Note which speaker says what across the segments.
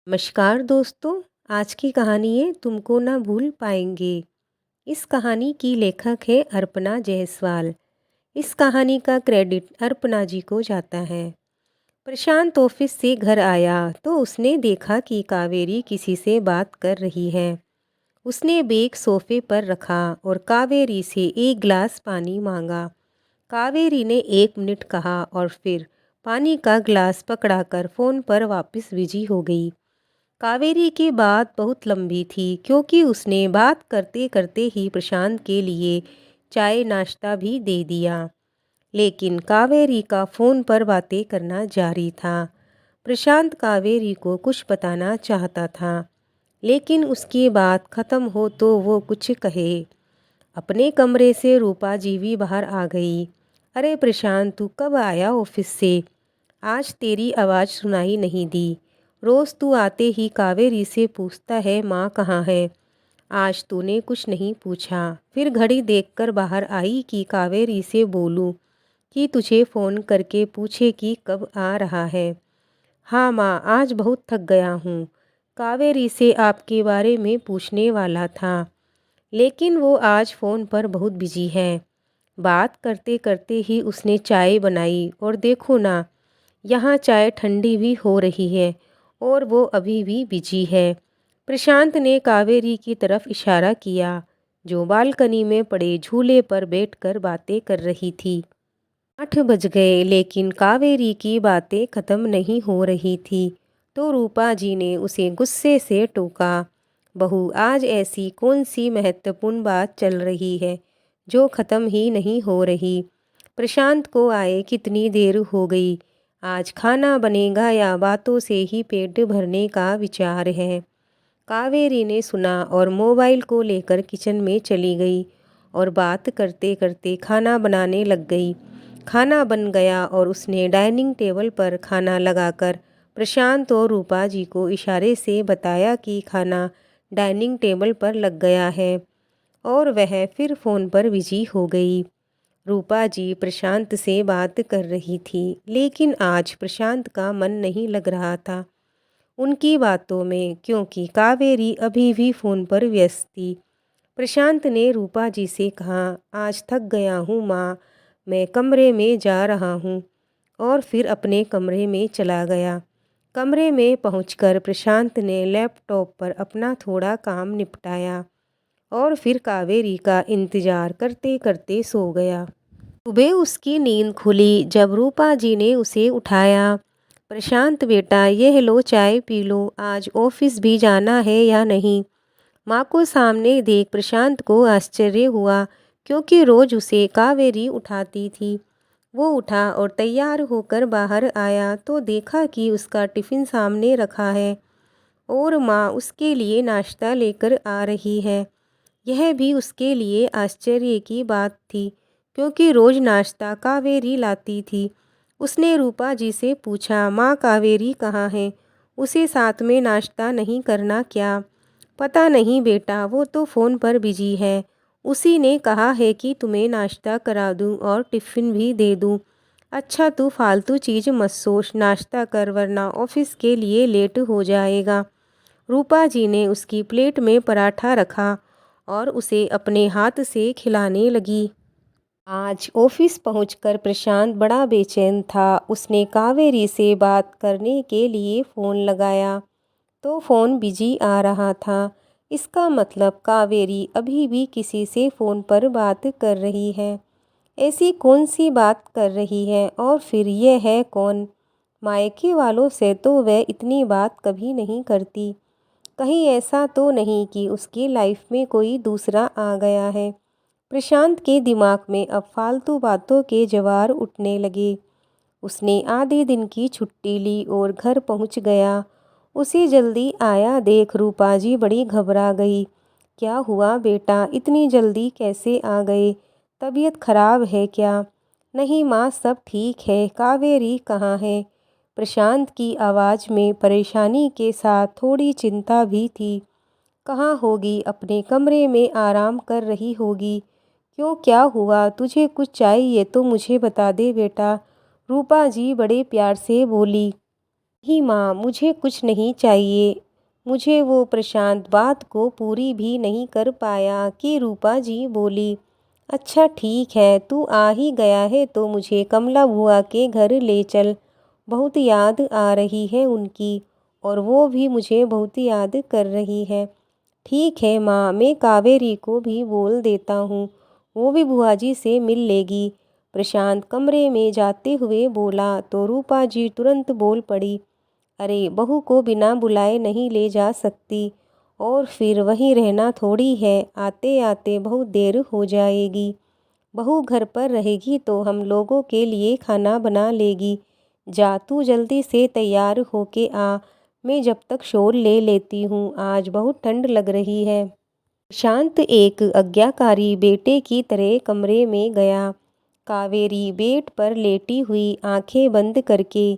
Speaker 1: नमस्कार दोस्तों। आज की कहानी है तुमको ना भूल पाएंगे। इस कहानी की लेखक है अर्पणा जायसवाल। इस कहानी का क्रेडिट अर्पणा जी को जाता है। प्रशांत ऑफिस से घर आया तो उसने देखा कि कावेरी किसी से बात कर रही है। उसने बैग सोफे पर रखा और कावेरी से एक गिलास पानी मांगा। कावेरी ने 1 मिनट कहा और फिर पानी का गिलास पकड़ाकर फ़ोन पर वापस बिजी हो गई। कावेरी की बात बहुत लंबी थी क्योंकि उसने बात करते करते ही प्रशांत के लिए चाय नाश्ता भी दे दिया। लेकिन कावेरी का फ़ोन पर बातें करना जारी था। प्रशांत कावेरी को कुछ बताना चाहता था, लेकिन उसकी बात ख़त्म हो तो वो कुछ कहे। अपने कमरे से रूपा जी भी बाहर आ गई। अरे प्रशांत, तू कब आया ऑफिस से? आज तेरी आवाज़ सुनाई नहीं दी। रोज़ तू आते ही कावेरी से पूछता है माँ कहाँ है। आज तूने कुछ नहीं पूछा। फिर घड़ी देखकर बाहर आई कि कावेरी से बोलूँ कि तुझे फ़ोन करके पूछे कि कब आ रहा है। हाँ माँ, आज बहुत थक गया हूँ। कावेरी से आपके बारे में पूछने वाला था, लेकिन वो आज फ़ोन पर बहुत बिजी है। बात करते करते ही उसने चाय बनाई और देखो ना, यहाँ चाय ठंडी भी हो रही है और वो अभी भी बिजी है। प्रशांत ने कावेरी की तरफ इशारा किया, जो बालकनी में पड़े झूले पर बैठकर बातें कर रही थी। 8 बज गए लेकिन कावेरी की बातें ख़त्म नहीं हो रही थी। तो रूपा जी ने उसे गुस्से से टोका, बहू आज ऐसी कौन सी महत्वपूर्ण बात चल रही है जो ख़त्म ही नहीं हो रही? प्रशांत को आए कितनी देर हो गई? आज खाना बनेगा या बातों से ही पेट भरने का विचार है? कावेरी ने सुना और मोबाइल को लेकर किचन में चली गई और बात करते करते खाना बनाने लग गई। खाना बन गया और उसने डाइनिंग टेबल पर खाना लगाकर प्रशांत और रूपा जी को इशारे से बताया कि खाना डाइनिंग टेबल पर लग गया है, और वह फिर फ़ोन पर बिजी हो गई। रूपा जी प्रशांत से बात कर रही थी, लेकिन आज प्रशांत का मन नहीं लग रहा था उनकी बातों में, क्योंकि कावेरी अभी भी फ़ोन पर व्यस्त थी। प्रशांत ने रूपा जी से कहा, आज थक गया हूँ माँ, मैं कमरे में जा रहा हूँ। और फिर अपने कमरे में चला गया। कमरे में पहुंचकर प्रशांत ने लैपटॉप पर अपना थोड़ा काम निपटाया और फिर कावेरी का इंतज़ार करते करते सो गया। सुबह उसकी नींद खुली जब रूपा जी ने उसे उठाया। प्रशांत बेटा, यह लो चाय पी लो, आज ऑफिस भी जाना है या नहीं? माँ को सामने देख प्रशांत को आश्चर्य हुआ, क्योंकि रोज उसे कावेरी उठाती थी। वो उठा और तैयार होकर बाहर आया तो देखा कि उसका टिफ़िन सामने रखा है और माँ उसके लिए नाश्ता लेकर आ रही है। यह भी उसके लिए आश्चर्य की बात थी, क्योंकि रोज नाश्ता कावेरी लाती थी। उसने रूपा जी से पूछा, माँ कावेरी कहाँ है? उसे साथ में नाश्ता नहीं करना क्या? पता नहीं बेटा, वो तो फ़ोन पर बिजी है। उसी ने कहा है कि तुम्हें नाश्ता करा दूँ और टिफ़िन भी दे दूँ। अच्छा तू फालतू चीज़ मत सोच, नाश्ता कर वरना ऑफिस के लिए लेट हो जाएगा। रूपा जी ने उसकी प्लेट में पराठा रखा और उसे अपने हाथ से खिलाने लगी। आज ऑफिस पहुंचकर प्रशांत बड़ा बेचैन था। उसने कावेरी से बात करने के लिए फ़ोन लगाया तो फ़ोन बिजी आ रहा था। इसका मतलब कावेरी अभी भी किसी से फ़ोन पर बात कर रही है। ऐसी कौन सी बात कर रही है? और फिर ये है कौन? मायके वालों से तो वह इतनी बात कभी नहीं करती। कहीं ऐसा तो नहीं कि उसकी लाइफ में कोई दूसरा आ गया है? प्रशांत के दिमाग में अब फालतू बातों के ज्वार उठने लगे। उसने आधे दिन की छुट्टी ली और घर पहुंच गया। उसे जल्दी आया देख रूपा जी बड़ी घबरा गई। क्या हुआ बेटा, इतनी जल्दी कैसे आ गए? तबीयत खराब है क्या? नहीं माँ, सब ठीक है। कावेरी कहाँ है? प्रशांत की आवाज़ में परेशानी के साथ थोड़ी चिंता भी थी। कहाँ होगी? अपने कमरे में आराम कर रही होगी। क्यों, क्या हुआ? तुझे कुछ चाहिए तो मुझे बता दे बेटा, रूपा जी बड़े प्यार से बोली। ही माँ, मुझे कुछ नहीं चाहिए। मुझे वो प्रशांत बात को पूरी भी नहीं कर पाया कि रूपा जी बोली, अच्छा ठीक है, तू आ ही गया है तो मुझे कमला बुआ के घर ले चल। बहुत याद आ रही है उनकी, और वो भी मुझे बहुत याद कर रही है। ठीक है माँ, मैं कावेरी को भी बोल देता हूँ, वो भी बुआ जी से मिल लेगी। प्रशांत कमरे में जाते हुए बोला तो रूपा जी तुरंत बोल पड़ी, अरे बहू को बिना बुलाए नहीं ले जा सकती, और फिर वहीं रहना थोड़ी है, आते आते बहुत देर हो जाएगी। बहू घर पर रहेगी तो हम लोगों के लिए खाना बना लेगी। जा तू जल्दी से तैयार होके आ, मैं जब तक शॉल ले लेती हूँ, आज बहुत ठंड लग रही है। शांत एक आज्ञाकारी बेटे की तरह कमरे में गया। कावेरी बेड पर लेटी हुई आंखें बंद करके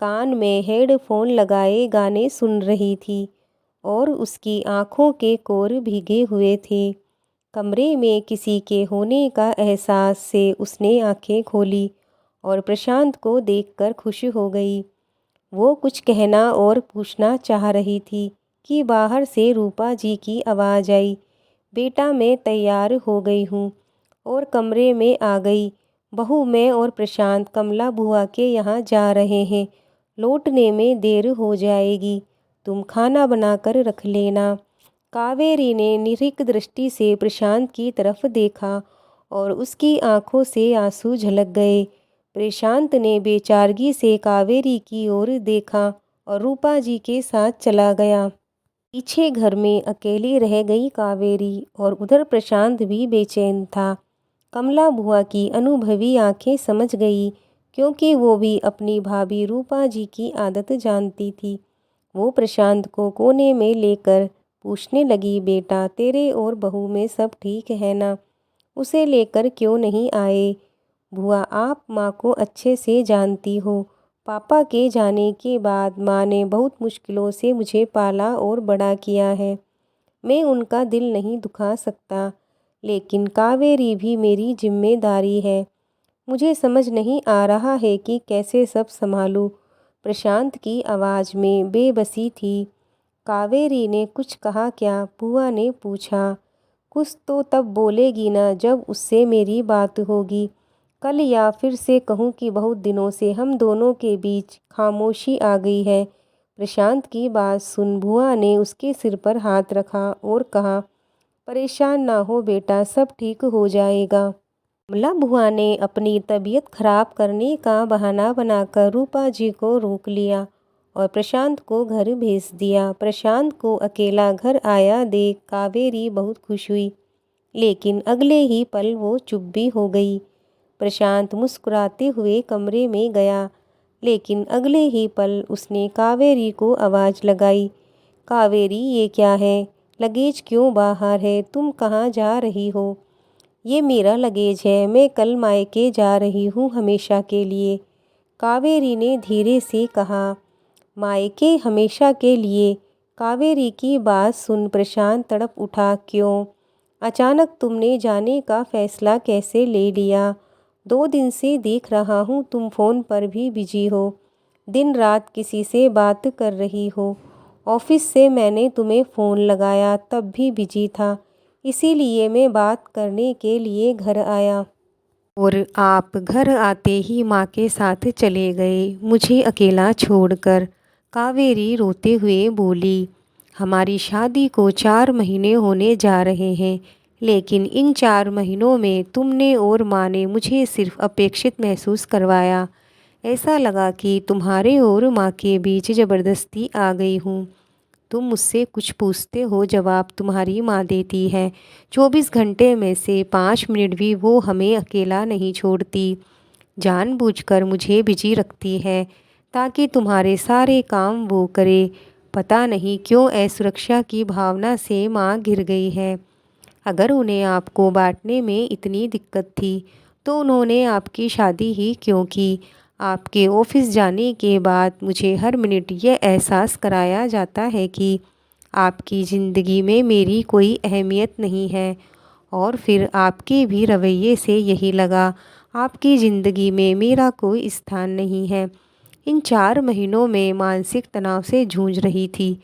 Speaker 1: कान में हेडफोन लगाए गाने सुन रही थी, और उसकी आंखों के कोर भीगे हुए थे। कमरे में किसी के होने का एहसास से उसने आंखें खोली और प्रशांत को देखकर खुश हो गई। वो कुछ कहना और पूछना चाह रही थी कि बाहर से रूपा जी की आवाज़ आई, बेटा मैं तैयार हो गई हूँ, और कमरे में आ गई। बहू मैं और प्रशांत कमला बुआ के यहाँ जा रहे हैं, लौटने में देर हो जाएगी, तुम खाना बनाकर रख लेना। कावेरी ने निरीह दृष्टि से प्रशांत की तरफ देखा और उसकी आंखों से आंसू झलक गए। प्रशांत ने बेचारगी से कावेरी की ओर देखा और रूपा जी के साथ चला गया। पीछे घर में अकेली रह गई कावेरी, और उधर प्रशांत भी बेचैन था। कमला बुआ की अनुभवी आंखें समझ गई, क्योंकि वो भी अपनी भाभी रूपा जी की आदत जानती थी। वो प्रशांत को कोने में लेकर पूछने लगी, बेटा तेरे और बहू में सब ठीक है ना? उसे लेकर क्यों नहीं आए? बुआ आप माँ को अच्छे से जानती हो। पापा के जाने के बाद माँ ने बहुत मुश्किलों से मुझे पाला और बड़ा किया है। मैं उनका दिल नहीं दुखा सकता, लेकिन कावेरी भी मेरी जिम्मेदारी है। मुझे समझ नहीं आ रहा है कि कैसे सब संभालूं। प्रशांत की आवाज़ में बेबसी थी। कावेरी ने कुछ कहा क्या? बुआ ने पूछा। कुछ तो तब बोलेगी ना जब उससे मेरी बात होगी। कल या फिर से कहूँ कि बहुत दिनों से हम दोनों के बीच खामोशी आ गई है। प्रशांत की बात सुन बुआ ने उसके सिर पर हाथ रखा और कहा, परेशान ना हो बेटा, सब ठीक हो जाएगा। कमला बुआ ने अपनी तबीयत खराब करने का बहाना बनाकर रूपा जी को रोक लिया और प्रशांत को घर भेज दिया। प्रशांत को अकेला घर आया देख कावेरी बहुत खुश हुई, लेकिन अगले ही पल वो चुप भी हो गई। प्रशांत मुस्कुराते हुए कमरे में गया, लेकिन अगले ही पल उसने कावेरी को आवाज़ लगाई, कावेरी ये क्या है? लगेज क्यों बाहर है? तुम कहाँ जा रही हो? ये मेरा लगेज है, मैं कल मायके जा रही हूँ हमेशा के लिए। कावेरी ने धीरे से कहा। मायके हमेशा के लिए? कावेरी की बात सुन प्रशांत तड़प उठा, क्यों? अचानक तुमने जाने का फैसला कैसे ले लिया? 2 दिन से देख रहा हूँ तुम फ़ोन पर भी बिजी हो, दिन रात किसी से बात कर रही हो। ऑफिस से मैंने तुम्हें फ़ोन लगाया तब भी बिजी था, इसीलिए मैं बात करने के लिए घर आया। और आप घर आते ही माँ के साथ चले गए, मुझे अकेला छोड़कर। कावेरी रोते हुए बोली, हमारी शादी को 4 महीने होने जा रहे हैं, लेकिन इन 4 महीनों में तुमने और माँ ने मुझे सिर्फ अपेक्षित महसूस करवाया। ऐसा लगा कि तुम्हारे और माँ के बीच ज़बरदस्ती आ गई हूँ। तुम मुझसे कुछ पूछते हो, जवाब तुम्हारी माँ देती है। 24 घंटे में से 5 मिनट भी वो हमें अकेला नहीं छोड़ती। जानबूझकर मुझे बिजी रखती है ताकि तुम्हारे सारे काम वो करे। पता नहीं क्यों असुरक्षा की भावना से माँ गिर गई है। अगर उन्हें आपको बांटने में इतनी दिक्कत थी तो उन्होंने आपकी शादी ही क्यों की? आपके ऑफिस जाने के बाद मुझे हर मिनट यह एहसास कराया जाता है कि आपकी ज़िंदगी में मेरी कोई अहमियत नहीं है, और फिर आपके भी रवैये से यही लगा, आपकी ज़िंदगी में मेरा कोई स्थान नहीं है। इन 4 महीनों में मानसिक तनाव से जूझ रही थी,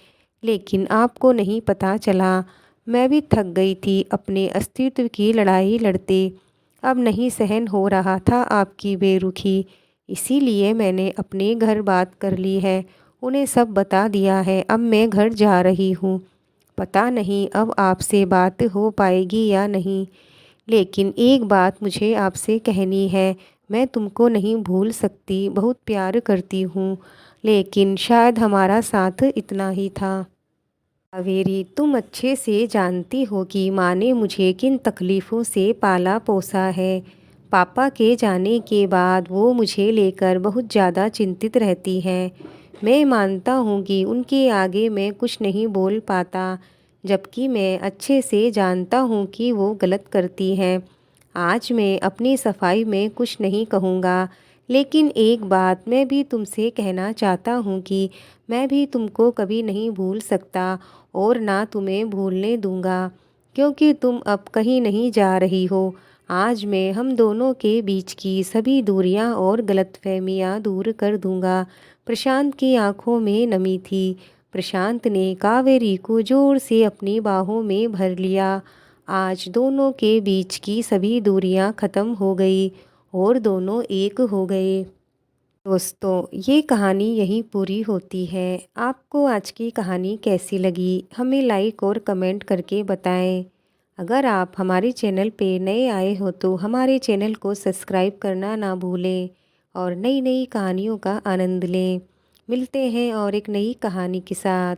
Speaker 1: लेकिन आपको नहीं पता चला। मैं भी थक गई थी अपने अस्तित्व की लड़ाई लड़ते। अब नहीं सहन हो रहा था आपकी बेरुखी। इसीलिए मैंने अपने घर बात कर ली है, उन्हें सब बता दिया है। अब मैं घर जा रही हूँ। पता नहीं अब आपसे बात हो पाएगी या नहीं, लेकिन एक बात मुझे आपसे कहनी है। मैं तुमको नहीं भूल सकती, बहुत प्यार करती हूँ, लेकिन शायद हमारा साथ इतना ही था। कावेरी, तुम अच्छे से जानती हो कि माँ ने मुझे किन तकलीफ़ों से पाला पोसा है। पापा के जाने के बाद वो मुझे लेकर बहुत ज़्यादा चिंतित रहती हैं। मैं मानता हूँ कि उनके आगे मैं कुछ नहीं बोल पाता, जबकि मैं अच्छे से जानता हूँ कि वो गलत करती हैं। आज मैं अपनी सफाई में कुछ नहीं कहूँगा, लेकिन एक बात मैं भी तुमसे कहना चाहता हूँ कि मैं भी तुमको कभी नहीं भूल सकता और ना तुम्हें भूलने दूंगा, क्योंकि तुम अब कहीं नहीं जा रही हो। आज मैं हम दोनों के बीच की सभी दूरियां और गलतफहमियां दूर कर दूंगा। प्रशांत की आंखों में नमी थी। प्रशांत ने कावेरी को जोर से अपनी बाहों में भर लिया। आज दोनों के बीच की सभी दूरियां ख़त्म हो गई और दोनों एक हो गए। दोस्तों, ये कहानी यहीं पूरी होती है। आपको आज की कहानी कैसी लगी, हमें लाइक और कमेंट करके बताएं। अगर आप हमारे चैनल पे नए आए हो तो हमारे चैनल को सब्सक्राइब करना ना भूलें और नई नई कहानियों का आनंद लें। मिलते हैं और एक नई कहानी के साथ।